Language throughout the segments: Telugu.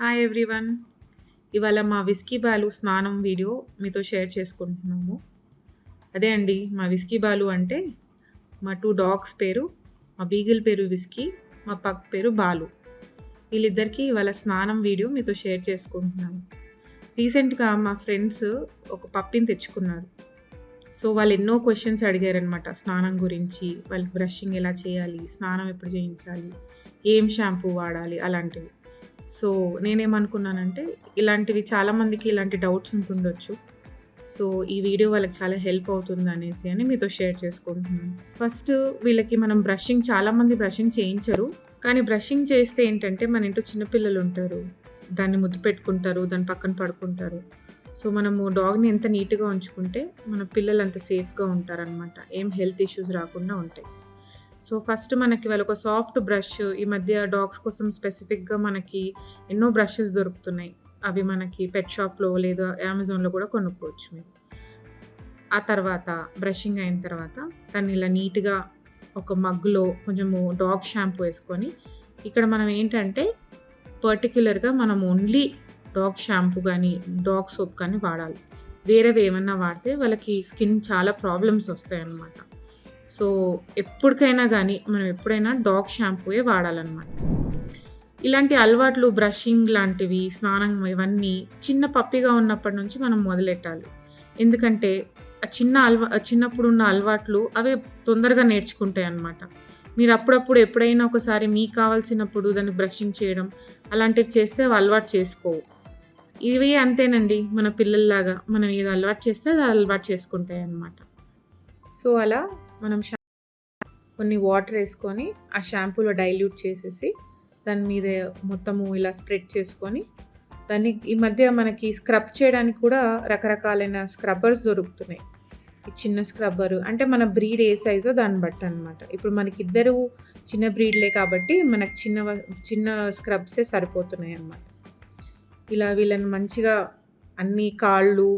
Hi everyone. ఇవాళ మా విస్కీ బాలు స్నానం వీడియో మీతో షేర్ చేసుకుంటున్నాము. అదే అండి మా విస్కీ బాలు అంటే మా 2 డాగ్స్ పేరు. మా బీగిల్ పేరు విస్కీ, మా పగ్ పేరు బాలు. వీళ్ళిద్దరికీ ఇవాళ స్నానం వీడియో మీతో షేర్ చేసుకుంటున్నాను. రీసెంట్‌గా మా ఫ్రెండ్స్ ఒక పప్పీని తెచ్చుకున్నారు. సో, వాళ్ళు ఎన్నో క్వెషన్స్ అడిగారనమాట స్నానం గురించి. వాళ్ళకి బ్రషింగ్ ఎలా చేయాలి? స్నానం ఎప్పుడు చేయించాలి? ఏం షాంపూ వాడాలి? అలాంటివి. సో, నేనేమనుకున్నానంటే ఇలాంటివి చాలామందికి ఇలాంటి డౌట్స్ ఉంటుండొచ్చు. సో, ఈ వీడియో వాళ్ళకి చాలా హెల్ప్ అవుతుందనేసి అని మీతో షేర్ చేసుకుంటున్నాను. ఫస్ట్ వీళ్ళకి మనం చాలామంది బ్రషింగ్ చేయించరు. కానీ బ్రషింగ్ చేస్తే ఏంటంటే మన ఇంట్లో చిన్న పిల్లలుంటారు. దాన్ని ముద్దు పెట్టుకుంటారు. దాని పక్కన పడుకుంటారు. సో, మనము డాగ్‌ని ఎంత నీట్‌గా ఉంచుకుంటే మన పిల్లలు అంత సేఫ్‌గా ఉంటారనమాట. ఏం హెల్త్ ఇష్యూస్ రాకుండా ఉంటాయి. సో, ఫస్ట్ మనకి వాళ్ళొక సాఫ్ట్ బ్రష్ ఈ మధ్య డాగ్స్ కోసం స్పెసిఫిక్‌గా మనకి ఎన్నో బ్రషెస్ దొరుకుతున్నాయి. అవి మనకి పెట్ షాప్‌లో లేదా అమెజాన్‌లో కూడా కొనుక్కోవచ్చు మీరు. ఆ తర్వాత బ్రషింగ్ అయిన తర్వాత దాన్ని ఇలా నీట్‌గా ఒక మగ్గులో కొంచెము డాగ్ షాంపూ వేసుకొని, ఇక్కడ మనం ఏంటంటే పర్టిక్యులర్‌గా మనం ఓన్లీ డాగ్ షాంపూ గానీ, డాగ్ సోప్ కానీ వాడాలి. వేరేవి ఏమన్నా వాడితే వాళ్ళకి స్కిన్ చాలా ప్రాబ్లమ్స్ వస్తాయన్నమాట. సో, ఎప్పటికైనా గానీ మనం ఎప్పుడైనా డాగ్ షాంపూయే వాడాలనమాట. ఇలాంటి అలవాట్లు బ్రషింగ్ లాంటివి, స్నానం ఇవన్నీ చిన్న పప్పీగా ఉన్నప్పటి నుంచి మనం మొదలెట్టాలి. ఎందుకంటే చిన్నప్పుడున్న అలవాట్లు అవి తొందరగా నేర్చుకుంటాయన్నమాట. మీరు అప్పుడప్పుడు ఎప్పుడైనా ఒకసారి మీకు కావాల్సినప్పుడు దానికి బ్రషింగ్ చేయడం అలాంటివి చేస్తే అవి అలవాటు చేసుకోవు. ఇవి అంతేనండి మన పిల్లల్లాగా. మనం ఏది అలవాటు చేస్తే అది అలవాటు చేసుకుంటాయన్నమాట. సో, అలా మనం కొన్ని వాటర్ వేసుకొని ఆ షాంపూలో డైల్యూట్ చేసేసి దాని మీద మొత్తము ఇలా స్ప్రెడ్ చేసుకొని దాన్ని ఈ మధ్య మనకి స్క్రబ్ చేయడానికి కూడా రకరకాలైన స్క్రబ్బర్స్ దొరుకుతున్నాయి. ఈ చిన్న స్క్రబ్బరు అంటే మన బ్రీడ్ ఏ సైజో దాన్ని బట్టి అనమాట. ఇప్పుడు మనకిద్దరు చిన్న బ్రీడ్లే కాబట్టి మనకు చిన్న స్క్రబ్సే సరిపోతున్నాయి అన్నమాట. ఇలా వీళ్ళని మంచిగా అన్ని కాళ్ళు,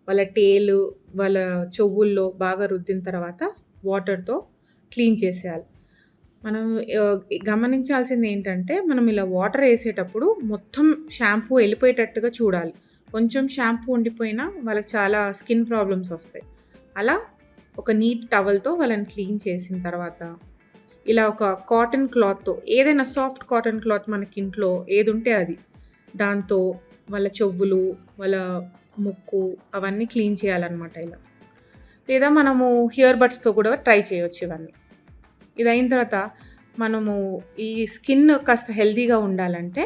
వాళ్ళ టేలు, వాళ్ళ చెవుల్లో బాగా రుద్దిన తర్వాత వాటర్‌తో క్లీన్ చేసేయాలి. మనం గమనించాల్సింది ఏంటంటే మనం ఇలా వాటర్ వేసేటప్పుడు మొత్తం షాంపూ వెళ్ళిపోయేటట్టుగా చూడాలి. కొంచెం షాంపూ ఉండిపోయినా వాళ్ళకి చాలా స్కిన్ ప్రాబ్లమ్స్ వస్తాయి. అలా ఒక నీట్ టవల్‌తో వాళ్ళని క్లీన్ చేసిన తర్వాత ఇలా ఒక కాటన్ క్లాత్‌తో ఏదైనా సాఫ్ట్ కాటన్ క్లాత్ మనకి ఇంట్లో ఏదుంటే అది దాంతో వాళ్ళ చెవులు, వాళ్ళ ముక్కు అవన్నీ క్లీన్ చేయాలన్నమాట ఇలా. లేదా మనము హియర్ బడ్స్‌తో కూడా ట్రై చేయొచ్చు ఇవన్నీ. ఇదయిన తర్వాత మనము ఈ స్కిన్ కాస్త హెల్తీగా ఉండాలంటే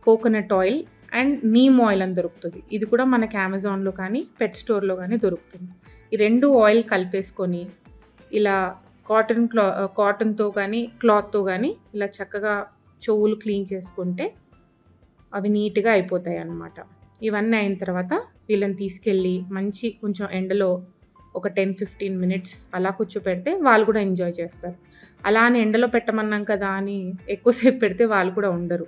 coconut oil and neem oil అని దొరుకుతుంది. ఇది కూడా మనకి అమెజాన్‌లో కానీ, పెట్ స్టోర్‌లో కానీ దొరుకుతుంది. ఈ 2 ఆయిల్ కలిపేసుకొని ఇలా కాటన్‌తో కానీ, క్లాత్‌తో కానీ ఇలా చక్కగా చెవులు క్లీన్ చేసుకుంటే అవి నీట్‌గా అయిపోతాయి అన్నమాట. ఇవన్నీ అయిన తర్వాత వీళ్ళని తీసుకెళ్ళి మంచి కొంచెం ఎండలో ఒక 10-15 మినిట్స్ అలా కూర్చోపెడితే వాళ్ళు కూడా ఎంజాయ్ చేస్తారు. అలా అని ఎండలో పెట్టమన్నాం కదా అని ఎక్కువసేపు పెడితే వాళ్ళు కూడా ఉండరు.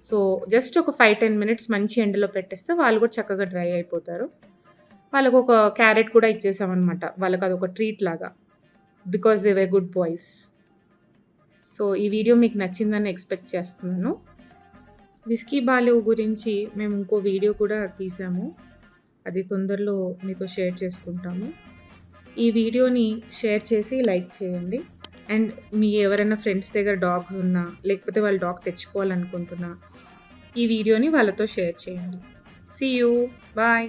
సో, జస్ట్ ఒక 5-10 మినిట్స్ మంచి ఎండలో పెట్టేస్తే వాళ్ళు కూడా చక్కగా డ్రై అయిపోతారు. వాళ్ళకు ఒక క్యారెట్ కూడా ఇచ్చేసామన్నమాట. వాళ్ళకి అదొక ట్రీట్ లాగా. Because they were good boys. So, ఈ వీడియో మీకు నచ్చిందని ఎక్స్‌పెక్ట్ చేస్తున్నాను. విస్కీ బాలు గురించి మేము ఇంకో వీడియో కూడా తీసాము. అది తొందరలో మీతో షేర్ చేసుకుంటాము. ఈ వీడియోని షేర్ చేసి లైక్ చేయండి. అండ్ మీ ఎవరైనా ఫ్రెండ్స్ దగ్గర డాగ్స్ ఉన్నా, లేకపోతే వాళ్ళు డాగ్ తెచ్చుకోవాలనుకుంటున్నా, ఈ వీడియోని వాళ్ళతో షేర్ చేయండి. See you. బాయ్.